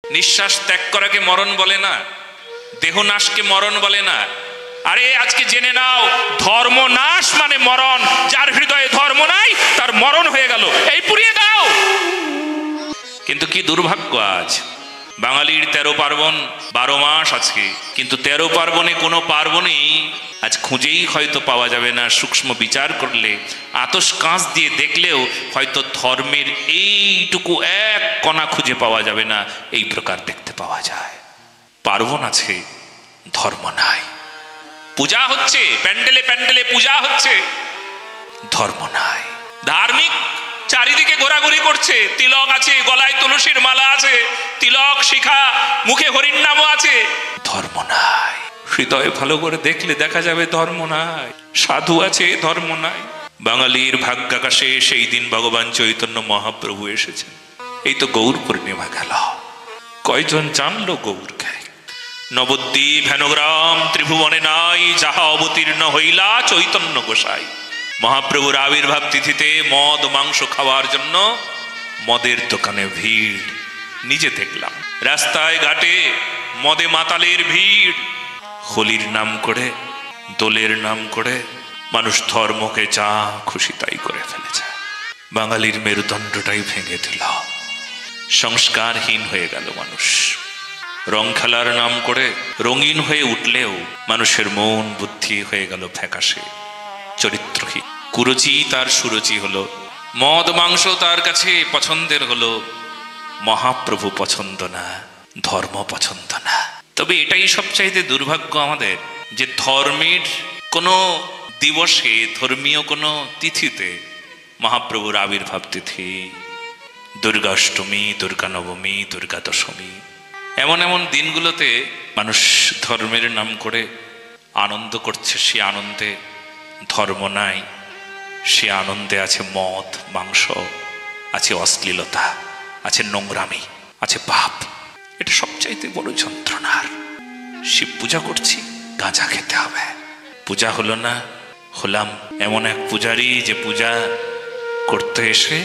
নিঃশ্বাস ত্যাগ করাকে মরণ বলে না, দেহনাশকে মরণ বলে না। আরে আজকে জেনে নাও, ধর্মনাশ মানে মরণ। যার হৃদয়ে ধর্ম নাই তার মরণ হয়ে গেল, এই পুড়িয়ে দাও। কিন্তু কি দুর্ভাগ্য, আজ বাঙালির 13 পার্বণ, 12 মাস আছে, কিন্তু 13 পার্বণে কোনো পার্বণেই আজ খুঁজেই হয়তো পাওয়া যাবে না। সূক্ষ্ম বিচার করলে, আতস কাঁচ দিয়ে দেখলেও হয়তো ধর্মের এইটুকু এক কণা খুঁজে পাওয়া যাবে না। এই প্রকার দেখতে পাওয়া যায়। পার্বণ আছে, ধর্ম নাই। পূজা হচ্ছে, প্যান্ডেলে প্যান্ডেলে পূজা হচ্ছে, ধর্ম নাই। ধার্মিক চারিদিকে ঘোরাঘুরি করছে, তিলক আছে, গলায় তুলসীর মালা আছে, তিলক শিখা, মুখে হরির নামও আছে, ধর্ম নাই। হৃদয় ভালো করে দেখলে দেখা যাবে ধর্ম নাই। সাধু আছে, ধর্ম নাই। বাঙালির ভাগ্যাকাশে সেই দিন ভগবান চৈতন্য মহাপ্রভু এসেছেন। এই তো গৌর পূর্ণিমা গেল, কয়জন জানলো গৌরকে? নবদ্বীপ হেনগ্রাম ত্রিভুবনে নাই, যাহা অবতীর্ণ হইলা চৈতন্য গোসাই। মহাপ্রভুর আবির্ভাব তিথিতে মদ মাংস খাওয়ার জন্য মদের দোকানে ভিড়, নিজে দেখলাম। রাস্তায় ঘাটে মদে মাতালের ভিড়। হোলির নাম করে, দোলের নাম করে মানুষ ধর্মকে যা খুশি তাই করে ফেলেছে। বাঙালির মেরুদণ্ডটাই ভেঙে দিল, সংস্কারহীন হয়ে গেল মানুষ। রং খেলার নাম করে রঙিন হয়ে উঠলেও মানুষের মন বুদ্ধি হয়ে গেল ফ্যাকাশে, চরিত্রহীন। কুরুচি তার সুরুচি হলো, মদ মাংস তার কাছে পছন্দের হলো। মহাপ্রভু পছন্দ না, ধর্ম পছন্দ না। তবে এটাই সবচাইতে দুর্ভাগ্য আমাদের, যে ধর্মের কোনো দিবসে, ধর্মীয় কোনো তিথিতে, মহাপ্রভুর আবির্ভাব তিথি, দুর্গাষ্টমী, দুর্গা নবমী, দুর্গা দশমী, এমন এমন দিনগুলোতে মানুষ ধর্মের নাম করে আনন্দ করছে। সে আনন্দে ধর্ম নাই, সে আনন্দে আছে মদ মাংস, আছে অশ্লীলতা, আছে নোংরামি, আছে পাপ। এটা সবচাইতে বড় যন্ত্রণার। শিব পূজা করছি, গাঁজা খেতে হবে। পূজা হলো না, হলাম এমন এক পূজারি যে পূজা করতে এসে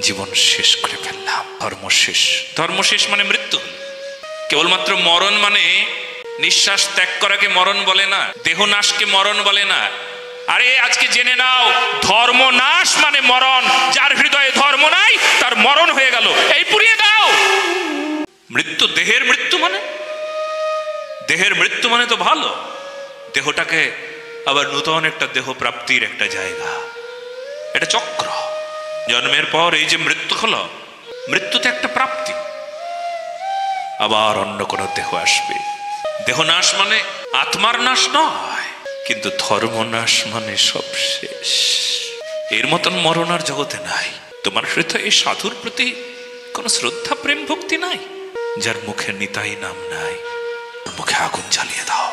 জীবন শেষ করে ফেললাম। ধর্ম শেষ। ধর্ম শেষ মানে মৃত্যু। কেবলমাত্র মরণ মানে নিঃশ্বাস ত্যাগ করাকে মরণ বলে না, দেহনাশকে মরণ বলে না। আরে আজকে জেনে নাও, ধর্মনাশ মানে মরণ। যার হৃদয়ে ধর্ম নাই তার মরণ হয়ে গেল, এই পুড়িয়ে দাও। মৃত্যু, দেহের মৃত্যু মানে, দেহের মৃত্যু মানে তো ভালো। দেহটাকে আবার নূতন একটা দেহ প্রাপ্তির একটা জায়গা, এটা চক্র। জন্মের পর এই যে মৃত্যু হলো, মৃত্যুতে একটা প্রাপ্তি, আবার অন্য কোনো দেহ আসবে। দেহনাশ মানে আত্মার নাশ নয়, কিন্তু ধর্মনাশ মানে সব শেষ। এর মতন মরণ আর জগতে নাই। তোমার হৃদয়ে এই সাধুর প্রতি কোনো শ্রদ্ধা প্রেম ভক্তি নাই? যার মুখে নিতাই নাম নাই, মুখে আগুন জ্বালিয়ে দাও।